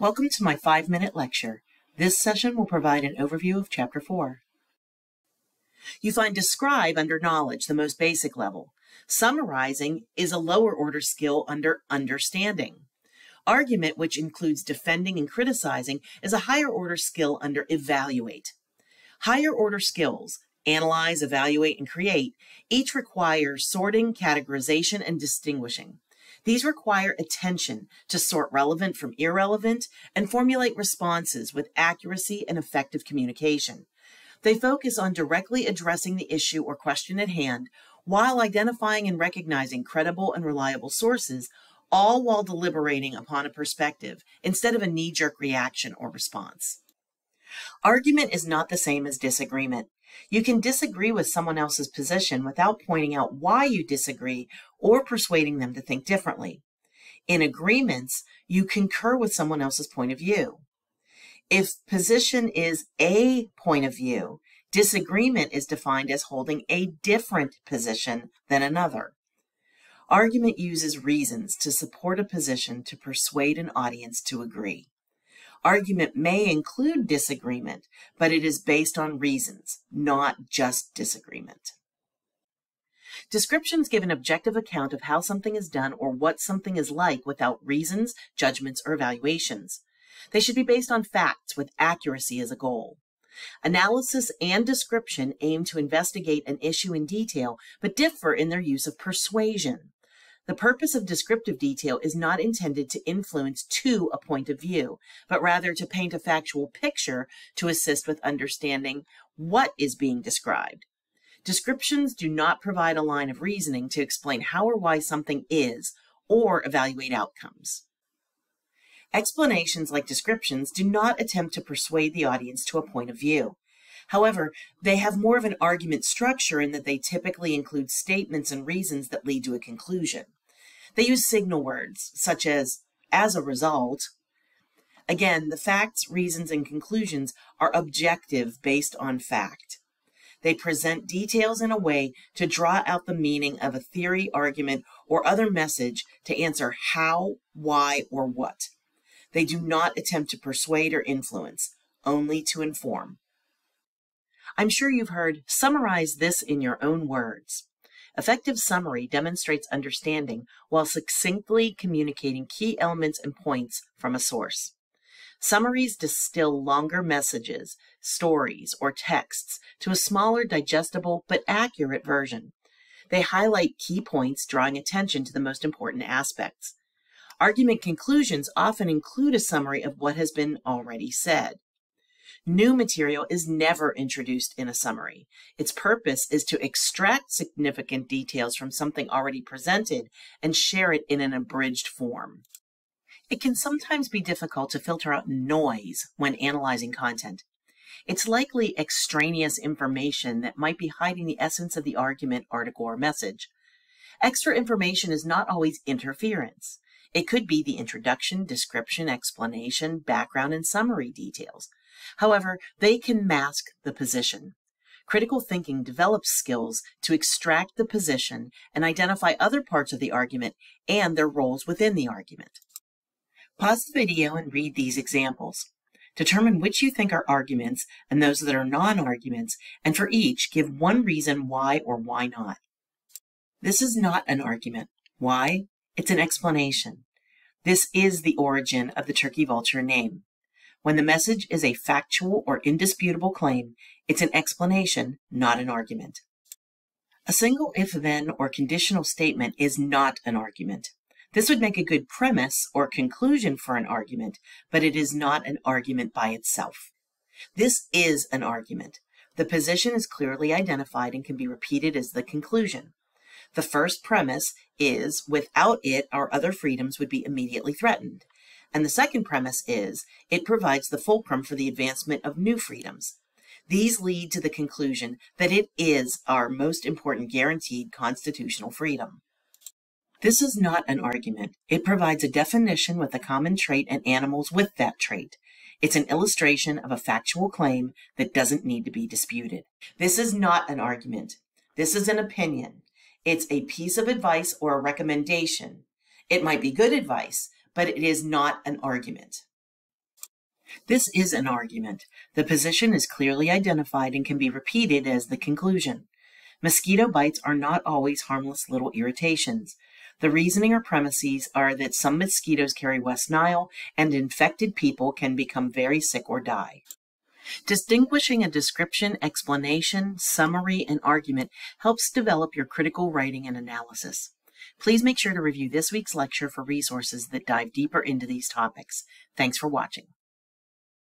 Welcome to my 5-minute lecture. This session will provide an overview of Chapter 4. You find describe under knowledge, the most basic level. Summarizing is a lower order skill under understanding. Argument, which includes defending and criticizing, is a higher order skill under evaluate. Higher order skills, analyze, evaluate, and create, each require sorting, categorization, and distinguishing. These require attention to sort relevant from irrelevant and formulate responses with accuracy and effective communication. They focus on directly addressing the issue or question at hand while identifying and recognizing credible and reliable sources, all while deliberating upon a perspective instead of a knee-jerk reaction or response. Argument is not the same as disagreement. You can disagree with someone else's position without pointing out why you disagree or persuading them to think differently. In agreements, you concur with someone else's point of view. If position is a point of view, disagreement is defined as holding a different position than another. Argument uses reasons to support a position to persuade an audience to agree. Argument may include disagreement, but it is based on reasons, not just disagreement. Descriptions give an objective account of how something is done or what something is like without reasons, judgments, or evaluations. They should be based on facts with accuracy as a goal. Analysis and description aim to investigate an issue in detail, but differ in their use of persuasion. The purpose of descriptive detail is not intended to influence to a point of view, but rather to paint a factual picture to assist with understanding what is being described. Descriptions do not provide a line of reasoning to explain how or why something is, or evaluate outcomes. Explanations, like descriptions, do not attempt to persuade the audience to a point of view. However, they have more of an argument structure in that they typically include statements and reasons that lead to a conclusion. They use signal words, such as a result. Again, the facts, reasons, and conclusions are objective based on fact. They present details in a way to draw out the meaning of a theory, argument, or other message to answer how, why, or what. They do not attempt to persuade or influence, only to inform. I'm sure you've heard, summarize this in your own words. Effective summary demonstrates understanding while succinctly communicating key elements and points from a source. Summaries distill longer messages, stories, or texts to a smaller, digestible, but accurate version. They highlight key points, drawing attention to the most important aspects. Argument conclusions often include a summary of what has been already said. New material is never introduced in a summary. Its purpose is to extract significant details from something already presented and share it in an abridged form. It can sometimes be difficult to filter out noise when analyzing content. It's likely extraneous information that might be hiding the essence of the argument, article, or message. Extra information is not always interference. It could be the introduction, description, explanation, background, and summary details. However, they can mask the position. Critical thinking develops skills to extract the position and identify other parts of the argument and their roles within the argument. Pause the video and read these examples. Determine which you think are arguments and those that are non-arguments, and for each, give one reason why or why not. This is not an argument. Why? It's an explanation. This is the origin of the turkey vulture name. When the message is a factual or indisputable claim, it's an explanation, not an argument. A single if-then or conditional statement is not an argument. This would make a good premise or conclusion for an argument, but it is not an argument by itself. This is an argument. The position is clearly identified and can be repeated as the conclusion. The first premise is, without it, our other freedoms would be immediately threatened. And the second premise is, it provides the fulcrum for the advancement of new freedoms. These lead to the conclusion that it is our most important guaranteed constitutional freedom. This is not an argument. It provides a definition with a common trait and animals with that trait. It's an illustration of a factual claim that doesn't need to be disputed. This is not an argument. This is an opinion. It's a piece of advice or a recommendation. It might be good advice, but it is not an argument. This is an argument. The position is clearly identified and can be repeated as the conclusion. Mosquito bites are not always harmless little irritations. The reasoning or premises are that some mosquitoes carry West Nile, and infected people can become very sick or die. Distinguishing a description, explanation, summary, and argument helps develop your critical writing and analysis. Please make sure to review this week's lecture for resources that dive deeper into these topics. Thanks for watching.